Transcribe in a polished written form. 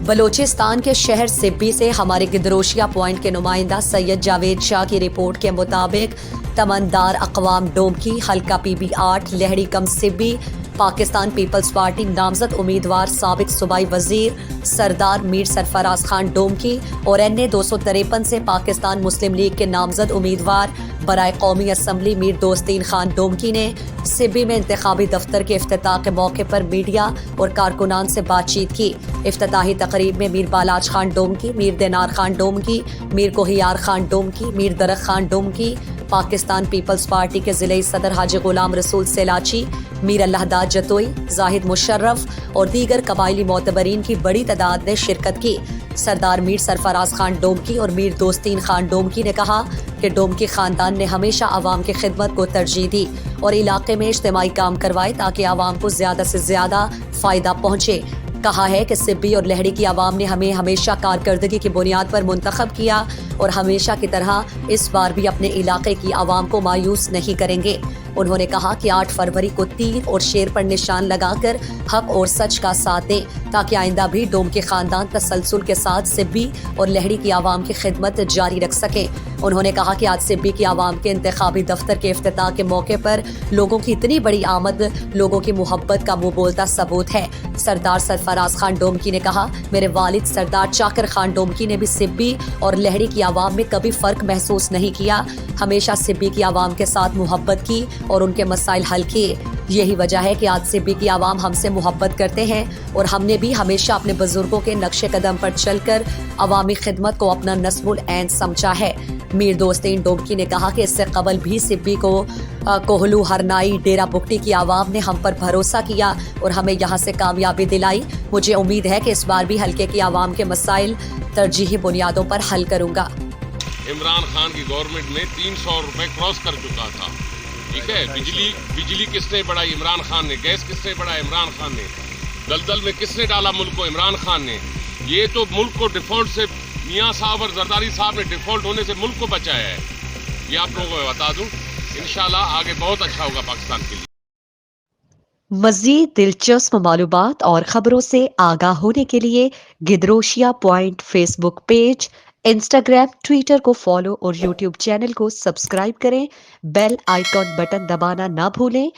بلوچستان کے شہر سبی سے ہمارے گدروشیا پوائنٹ کے نمائندہ سید جاوید شاہ کی رپورٹ کے مطابق تمندار اقوام ڈومکی حلقہ پی be 8 Lehri come Sibi Pakistan Peoples party نامزد امیدوار سابق صوبائی وزیر سردار میر سرفراز خان ڈومکی اور این اے 253 سے پاکستان مسلم لیگ کے نامزد امیدوار برائے قومی اسمبلی میر دوستین خان ڈومکی نے سبی میں انتخابی دفتر کے افتتاح کے موقع پر میڈیا اور کارکنان سے بات چیت کی۔ افتتاحی تقریب میں میر بالاج خان ڈومکی، میر دینار خان ڈومکی، میر کوہیار خان ڈومکی، میر درخت خان ڈومکی، پاکستان پیپلز پارٹی کے ضلعی صدر حاجی غلام رسول سیلاچی، میر اللہ داد جتوئی، زاہد مشرف اور دیگر قبائلی معتبرین کی بڑی تعداد نے شرکت کی۔ سردار میر سرفراز خان ڈومکی اور میر دوستین خان ڈومکی نے کہا کہ ڈومکی خاندان نے ہمیشہ عوام کی خدمت کو ترجیح دی اور علاقے میں اجتماعی کام کروائے تاکہ عوام کو زیادہ سے زیادہ فائدہ پہنچے۔ کہا ہے کہ سبی اور لہڑی کی عوام نے ہمیں ہمیشہ کارکردگی کی بنیاد پر منتخب کیا اور ہمیشہ کی طرح اس بار بھی اپنے علاقے کی عوام کو مایوس نہیں کریں گے۔ انہوں نے کہا کہ 8 فروری کو تیر اور شیر پر نشان لگا کر حق اور سچ کا ساتھ دیں تاکہ آئندہ بھی ڈومکی خاندان تسلسل کے ساتھ سبی اور لہڑی کی عوام کی خدمت جاری رکھ سکیں۔ انہوں نے کہا کہ آج سبی کی عوام کے انتخابی دفتر کے افتتاح کے موقع پر لوگوں کی اتنی بڑی آمد لوگوں کی محبت کا منہ بولتا ثبوت ہے۔ سردار سرفراز خان ڈومکی نے کہا میرے والد سردار چاکر خان ڈومکی نے بھی سبی اور لہڑی کی عوام میں کبھی فرق محسوس نہیں کیا، ہمیشہ سبی کی عوام کے ساتھ محبت کی اور ان کے مسائل حل کیے۔ یہی وجہ ہے کہ آج سبی کی عوام ہم سے محبت کرتے ہیں اور ہم نے بھی ہمیشہ اپنے بزرگوں کے نقش قدم پر چل کر عوامی خدمت کو اپنا نصب العین سمجھا ہے۔ میر دوستین ڈومکی نے کہا کہ اس سے قبل بھی سبی کو کوہلو ہرنائی ڈیرہ بگٹی کی عوام نے ہم پر بھروسہ کیا اور ہمیں یہاں سے کامیابی دلائی۔ مجھے امید ہے کہ اس بار بھی حلقے کی عوام کے مسائل ترجیحی بنیادوں پر حل کروں گا۔ عمران خان کی گورنمنٹ میں 300 روپے کراس کر چکا تھا، ٹھیک ہے۔ بجلی کس نے بڑھائی؟ عمران خان نے۔ گیس کس نے بڑھایا؟ عمران خان نے۔ دلدل میں کس نے ڈالا ملک کو؟ عمران خان نے۔ یہ تو ملک کو ڈیفالٹ سے میاں صاحب اور زرداری صاحب نے ڈیفالٹ ہونے سے ملک کو بچایا ہے۔ یہ آپ لوگوں کو بتا دوں، انشاءاللہ آگے بہت اچھا ہوگا پاکستان کے لیے۔ مزید دلچسپ معلومات اور خبروں سے آگاہ ہونے کے لیے Gedrosia point Facebook page, Instagram, Twitter کو فالو اور یوٹیوب چینل کو سبسکرائب کریں۔ بیل آئیکن بٹن دبانا نہ بھولیں